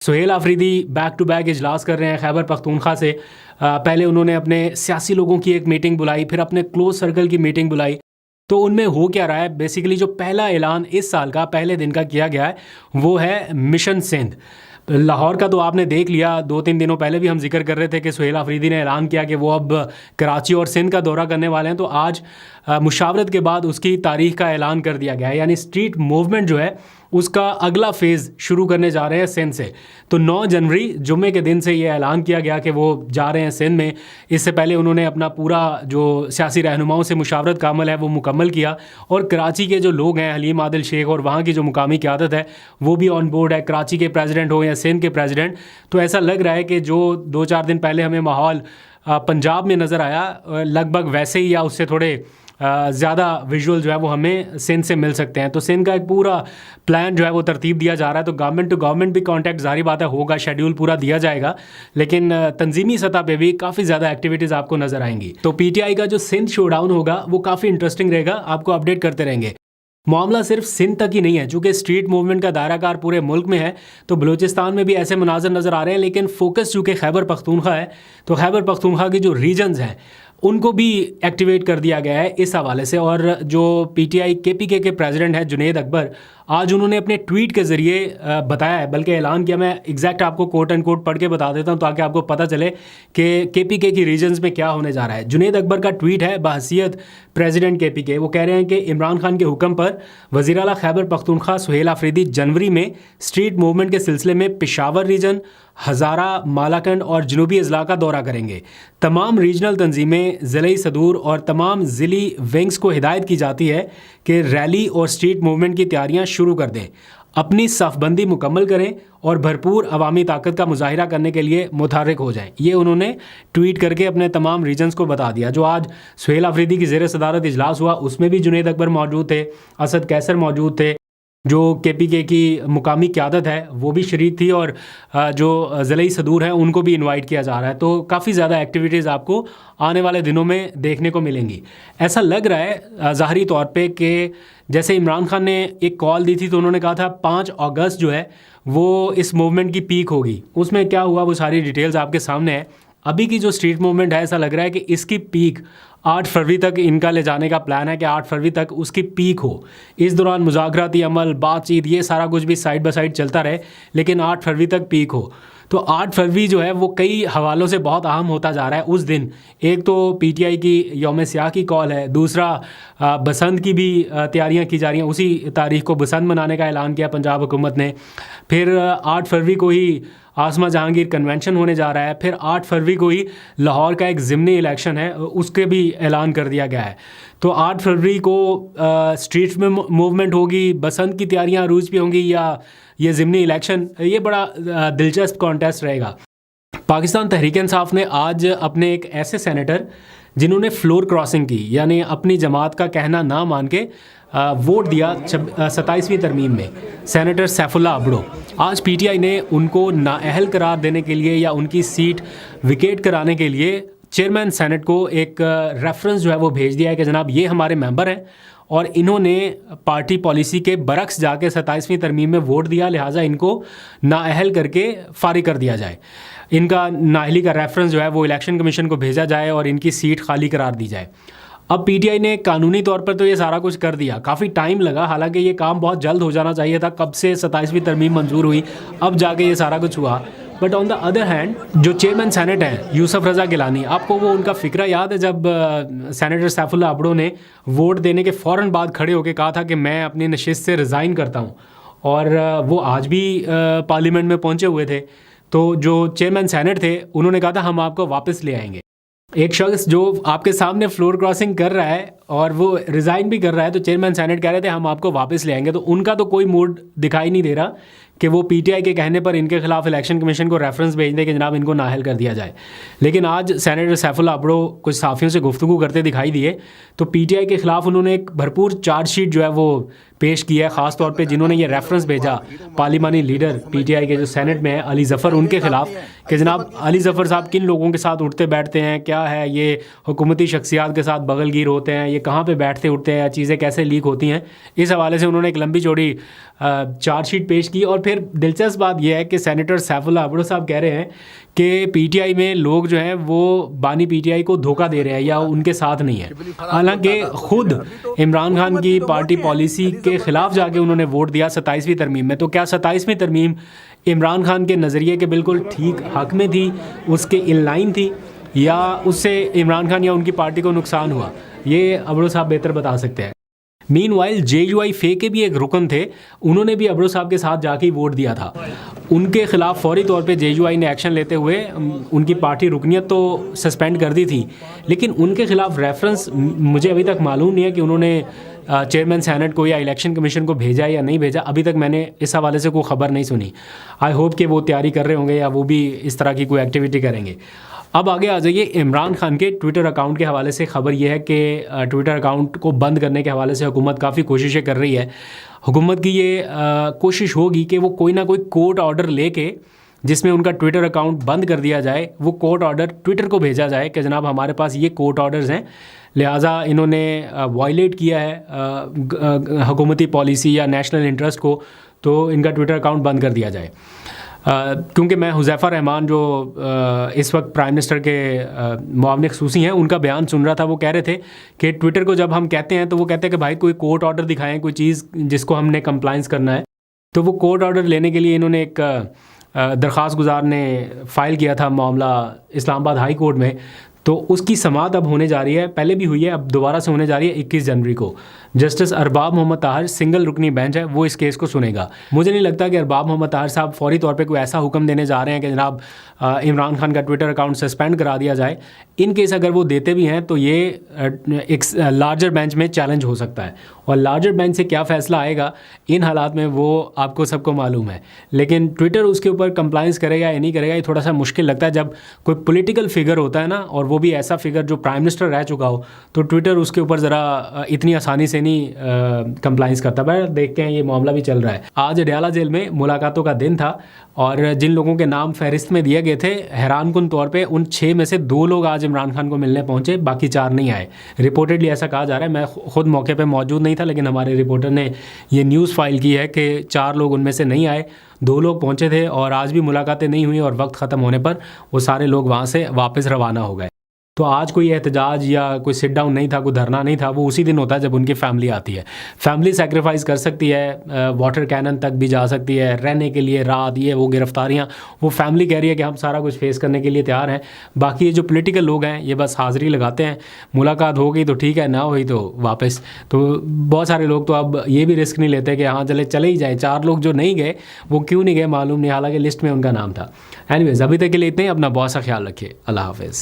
Sohail Afridi back to back اجلاس کر رہے ہیں خیبر پختونخوا سے. پہلے انہوں نے اپنے سیاسی لوگوں کی ایک میٹنگ بلائی, پھر اپنے کلوز سرکل کی میٹنگ بلائی. تو ان میں ہو کیا رہا ہے, بیسیکلی جو پہلا اعلان اس سال کا پہلے دن کا کیا گیا ہے وہ ہے مشن سندھ. لاہور کا تو آپ نے دیکھ لیا, 2-3 دنوں پہلے بھی ہم ذکر کر رہے تھے کہ سہیل آفریدی نے اعلان کیا کہ وہ اب کراچی اور سندھ کا دورہ کرنے والے ہیں. تو آج مشاورت کے بعد اس کی تاریخ کا اعلان کر دیا گیا ہے, یعنی اسٹریٹ موومنٹ جو ہے اس کا اگلا فیز شروع کرنے جا رہے ہیں سندھ سے. تو 9 جنوری جمعے کے دن سے یہ اعلان کیا گیا کہ وہ جا رہے ہیں سندھ میں. اس سے پہلے انہوں نے اپنا پورا جو سیاسی رہنماؤں سے مشاورت کا عمل ہے وہ مکمل کیا, اور کراچی کے جو لوگ ہیں حلیم عادل شیخ اور وہاں کی جو مقامی قیادت ہے وہ بھی آن بورڈ ہے, کراچی کے پریزیڈنٹ ہو یا سندھ کے پریزیڈنٹ. تو ایسا لگ رہا ہے کہ جو 2-4 دن پہلے ہمیں ماحول پنجاب میں نظر آیا لگ بھگ ویسے ہی یا اس سے تھوڑے زیادہ ویژول جو ہے وہ ہمیں سندھ سے مل سکتے ہیں. تو سندھ کا ایک پورا پلان جو ہے وہ ترتیب دیا جا رہا ہے. تو گورنمنٹ ٹو گورنمنٹ بھی کانٹیکٹ ظاہری بات ہے ہوگا, شیڈیول پورا دیا جائے گا, لیکن تنظیمی سطح پہ بھی کافی زیادہ ایکٹیویٹیز آپ کو نظر آئیں گی. تو پی ٹی آئی کا جو سندھ شو ڈاؤن ہوگا وہ کافی انٹرسٹنگ رہے گا, آپ کو اپڈیٹ کرتے رہیں گے. معاملہ صرف سندھ تک ہی نہیں ہے, چونکہ اسٹریٹ موومنٹ کا دائرہ کار پورے ملک میں ہے. تو بلوچستان میں بھی ایسے مناظر نظر آ رہے ہیں, لیکن فوکس چونکہ خیبر پختونخوا ہے تو خیبر پختونخوا کی جو ریجنز ہیں ان کو بھی ایکٹیویٹ کر دیا گیا ہے اس حوالے سے. اور جو پی ٹی آئی کے پی کے پریزیڈنٹ ہیں جنید اکبر, آج انہوں نے اپنے ٹویٹ کے ذریعے بتایا ہے, بلکہ اعلان کیا. میں ایگزیکٹ آپ کو کوٹ اینڈ کوٹ پڑھ کے بتا دیتا ہوں تاکہ آپ کو پتہ چلے کہ پی کے کی ریجنز میں کیا ہونے جا رہا ہے. جنید اکبر کا ٹویٹ ہے بحیثیت پریزیڈنٹ کے پی کے. وہ کہہ رہے ہیں کہ عمران خان کے حکم پر وزیر اعلیٰ خیبر پختونخوا سہیل آفریدی جنوری میں اسٹریٹ موومنٹ کے سلسلے میں پشاور ریجن, ہزارہ, مالاکنڈ اور جنوبی اضلاع کا دورہ کریں گے. تمام ریجنل تنظیمیں, ضلعی صدور اور تمام ضلعی ونگز کو ہدایت کی جاتی ہے کہ ریلی اور اسٹریٹ موومنٹ کی تیاریاں شروع کر دیں, اپنی صف بندی مکمل کریں اور بھرپور عوامی طاقت کا مظاہرہ کرنے کے لیے متحرک ہو جائیں. یہ انہوں نے ٹویٹ کر کے اپنے تمام ریجنز کو بتا دیا. جو آج سہیل آفریدی کی زیر صدارت اجلاس ہوا اس میں بھی جنید اکبر موجود تھے, اسد کیسر موجود تھے, جو کے پی کے کی مقامی قیادت ہے وہ بھی شریک تھی, اور جو ضلعی صدور ہیں ان کو بھی انوائٹ کیا جا رہا ہے. تو کافی زیادہ ایکٹیویٹیز آپ کو آنے والے دنوں میں دیکھنے کو ملیں گی. ایسا لگ رہا ہے ظاہری طور پہ کہ جیسے عمران خان نے ایک کال دی تھی تو انہوں نے کہا تھا 5 اگست جو ہے وہ اس موومنٹ کی پیک ہوگی. اس میں کیا ہوا وہ ساری ڈیٹیلز آپ کے سامنے ہے. ابھی کی جو اسٹریٹ موومنٹ ہے ایسا لگ رہا ہے کہ اس کی پیک 8 فروری تک ان کا لے جانے کا پلان ہے کہ 8 فروری تک اس کی پیک ہو. اس دوران مذاکراتی عمل, بات چیت, یہ سارا کچھ بھی سائڈ بائی سائڈ چلتا رہے, لیکن 8 فروری تک پیک ہو. تو 8 فروری جو ہے وہ کئی حوالوں سے بہت اہم ہوتا جا رہا ہے. اس دن ایک تو پی ٹی آئی کی یوم سیاہ کی کال ہے, دوسرا بسنت کی بھی تیاریاں کی جا رہی ہیں. اسی تاریخ کو بسنت منانے کا اعلان کیا پنجاب حکومت نے. پھر 8 فروری کو ہی آسمہ جہانگیر کنونشن ہونے جا رہا ہے. پھر 8 فروری کو ہی لاہور کا ایک ضمنی الیکشن ہے, اس کے بھی اعلان کر دیا گیا ہے. تو 8 فروری کو اسٹریٹ میں موومنٹ ہوگی, بسنت کی تیاریاں عروج پہ ہوں گی, یا یہ ضمنی الیکشن. یہ بڑا دلچسپ کانٹیسٹ رہے گا. پاکستان تحریک انصاف نے آج اپنے ایک ایسے سینیٹر جنہوں نے فلور کراسنگ کی, یعنی اپنی جماعت کا کہنا نہ مان کے ووٹ دیا 27ویں ترمیم میں, سینیٹر سیف اللہ ابڑو. آج پی ٹی آئی نے ان کو نااہل قرار دینے کے لیے یا ان کی سیٹ وکیٹ کرانے کے لیے چیئرمین سینٹ کو ایک ریفرنس جو ہے وہ بھیج دیا ہے کہ جناب یہ ہمارے ممبر ہیں اور انہوں نے پارٹی پالیسی کے برعکس جا کے 27ویں ترمیم میں ووٹ دیا, لہٰذا ان کو نااہل کر کے فارغ کر دیا جائے. ان کا نااہلی کا ریفرنس جو ہے وہ الیکشن کمیشن کو بھیجا جائے اور ان کی سیٹ خالی قرار دی جائے. اب پی ٹی آئی نے قانونی طور پر تو یہ سارا کچھ کر دیا, کافی ٹائم لگا, حالانکہ یہ کام بہت جلد ہو جانا چاہیے تھا. کب سے 27ویں ترمیم منظور ہوئی, اب جا کے یہ سارا کچھ ہوا. But on the other hand جو چیئرمین سینٹ ہیں یوسف رضا گیلانی, آپ کو وہ ان کا فکرہ یاد ہے جب سینیٹر سیف اللہ ابڑو نے ووٹ دینے کے فوراً بعد کھڑے ہو کے کہا تھا کہ میں اپنی نشست سے ریزائن کرتا ہوں, اور وہ آج بھی پارلیمنٹ میں پہنچے ہوئے تھے. تو جو چیئرمین سینٹ تھے انہوں نے کہا تھا ہم آپ کو واپس لے آئیں گے. ایک شخص جو آپ کے سامنے فلور کراسنگ کر رہا ہے اور وہ ریزائن بھی کر رہا ہے, تو چیئرمین سینٹ کہہ رہے تھے ہم آپ کو واپس لے آئیں گے. تو ان کا تو کوئی موڈ دکھائی نہیں دے رہا کہ وہ پی ٹی آئی کے کہنے پر ان کے خلاف الیکشن کمیشن کو ریفرنس بھیج دیں کہ جناب ان کو نااہل کر دیا جائے. لیکن آج سینیٹر سیف اللہ ابڑو کچھ صحافیوں سے گفتگو کرتے دکھائی دیے, تو پی ٹی آئی کے خلاف انہوں نے ایک بھرپور چارج شیٹ جو ہے وہ پیش کیا ہے, خاص طور پہ جنہوں نے یہ ریفرنس بھیجا پارلیمانی لیڈر پی ٹی آئی کے جو سینٹ میں ہے علی ظفر, ان کے خلاف کہ جناب علی ظفر صاحب کن لوگوں کے ساتھ اٹھتے بیٹھتے ہیں, کیا ہے یہ حکومتی شخصیات کے ساتھ بغل گیر ہوتے ہیں, یہ کہاں پہ بیٹھتے اٹھتے ہیں, چیزیں کیسے لیک ہوتی ہیں. اس حوالے سے انہوں نے ایک لمبی چوڑی چارج شیٹ پیش کی. اور پھر دلچسپ بات یہ ہے کہ سینیٹر سیف اللہ ابڑو صاحب کہہ رہے ہیں کہ پی ٹی آئی میں لوگ جو ہیں وہ بانی پی ٹی آئی کو دھوکہ دے رہے ہیں یا ان کے ساتھ نہیں ہیں, حالانکہ خود عمران خان کی پارٹی پالیسی کے خلاف جا کے انہوں نے ووٹ دیا 27ویں ترمیم میں. تو کیا 27ویں ترمیم عمران خان کے نظریے کے بالکل ٹھیک حق میں تھی, اس کے ان لائن تھی, یا اس سے عمران خان یا ان کی پارٹی کو نقصان ہوا؟ یہ ابڑو صاحب بہتر بتا سکتے ہیں. مین وائل جے یو آئی فے کے بھی ایک رکن تھے, انہوں نے بھی ابڑو صاحب کے ساتھ جا کے ووٹ دیا تھا. ان کے خلاف فوری طور پہ جے یو آئی نے ایکشن لیتے ہوئے ان کی پارٹی رکنیت تو سسپینڈ کر دی تھی, لیکن ان کے خلاف ریفرنس مجھے ابھی تک معلوم نہیں ہے کہ انہوں نے چیئرمین سینٹ کو یا الیکشن کمیشن کو بھیجا یا نہیں بھیجا. ابھی تک میں نے اس حوالے سے کوئی خبر نہیں سنی. آئی ہوپ کہ وہ تیاری کر رہے ہوں گے یا وہ بھی اس طرح کی کوئی ایکٹیویٹی کریں گے. اب آگے آ جائیے عمران خان کے ٹویٹر اکاؤنٹ کے حوالے سے. خبر یہ ہے کہ ٹویٹر اکاؤنٹ کو بند کرنے کے حوالے سے حکومت کافی کوششیں کر رہی ہے. حکومت کی یہ کوشش ہوگی کہ وہ کوئی نہ کوئی کورٹ آرڈر لے کے جس میں ان کا ٹویٹر اکاؤنٹ بند کر دیا جائے, وہ کورٹ آرڈر ٹویٹر کو بھیجا جائے کہ جناب ہمارے پاس یہ کورٹ آرڈرز ہیں, لہٰذا انہوں نے وائلیٹ کیا ہے حکومتی پالیسی یا نیشنل انٹرسٹ کو, تو ان کا ٹویٹر اکاؤنٹ بند کر دیا جائے. کیونکہ میں حذیفہ رحمان جو اس وقت پرائم منسٹر کے معاون خصوصی ہیں, ان کا بیان سن رہا تھا. وہ کہہ رہے تھے کہ ٹویٹر کو جب ہم کہتے ہیں تو وہ کہتے ہیں کہ بھائی کوئی کورٹ آرڈر دکھائیں, کوئی چیز جس کو ہم نے کمپلائنس کرنا ہے. تو وہ کورٹ آرڈر لینے کے لیے انہوں نے ایک درخواست گزار نے فائل کیا تھا معاملہ اسلام آباد ہائی کورٹ میں. تو اس کی سماعت اب ہونے جا رہی ہے, پہلے بھی ہوئی ہے, اب دوبارہ سے ہونے جا رہی ہے 21 جنوری کو. جسٹس ارباب محمد طاہر سنگل رکنی بینچ ہے, وہ اس کیس کو سنے گا. مجھے نہیں لگتا کہ ارباب محمد طاہر صاحب فوری طور پہ کوئی ایسا حکم دینے جا رہے ہیں کہ جناب عمران خان کا ٹویٹر اکاؤنٹ سسپینڈ کرا دیا جائے. ان کیس اگر وہ دیتے بھی ہیں تو یہ ایک لارجر بینچ میں چیلنج ہو سکتا ہے, اور لارجر بینچ سے کیا فیصلہ آئے گا ان حالات میں وہ آپ کو سب کو معلوم ہے. لیکن ٹویٹر اس کے اوپر کمپلائنس کرے گا یا نہیں کرے گا, یہ تھوڑا سا مشکل لگتا ہے. جب کوئی پولیٹیکل فگر ہوتا ہے نا, اور وہ بھی ایسا فگر جو پرائم منسٹر رہ چکا ہو, تو ٹویٹر اس کے اوپر ذرا اتنی آسانی سے نہیں کمپلائنس کرتا. بھائی دیکھتے ہیں, یہ معاملہ بھی چل رہا ہے. آج اڈیالہ جیل میں ملاقاتوں کا دن تھا, اور جن لوگوں کے نام فہرست میں دیے گئے تھے, حیران کن طور پہ ان 6 میں سے 2 لوگ آج عمران خان کو ملنے پہنچے, باقی 4 نہیں آئے. رپورٹڈلی ایسا کہا جا رہا ہے, میں خود موقع پہ موجود نہیں تھا, لیکن ہمارے رپورٹر نے یہ نیوز فائل کی ہے کہ 4 لوگ ان میں سے نہیں آئے, 2 لوگ پہنچے تھے, اور آج بھی ملاقاتیں نہیں ہوئی, اور وقت ختم ہونے پر وہ سارے لوگ وہاں سے واپس روانہ ہو گئے. تو آج کوئی احتجاج یا کوئی سٹ ڈاؤن نہیں تھا, کوئی دھرنا نہیں تھا. وہ اسی دن ہوتا ہے جب ان کی فیملی آتی ہے. فیملی سیکریفائز کر سکتی ہے, واٹر کینن تک بھی جا سکتی ہے, رہنے کے لیے رات, یہ وہ گرفتاریاں, وہ فیملی کہہ رہی ہے کہ ہم سارا کچھ فیس کرنے کے لیے تیار ہیں. باقی یہ جو پولیٹیکل لوگ ہیں یہ بس حاضری لگاتے ہیں, ملاقات ہو گئی تو ٹھیک ہے, نہ ہوئی تو واپس. تو بہت سارے لوگ تو اب یہ بھی رسک نہیں لیتے کہ ہاں چلے ہی جائیں. 4 لوگ جو نہیں گئے وہ کیوں نہیں گئے معلوم نہیں, حالانکہ لسٹ میں ان کا نام تھا. اینیویز ابھی تک کے لیے اتنے ہی. اپنا بہت سا خیال رکھیے. اللہ حافظ.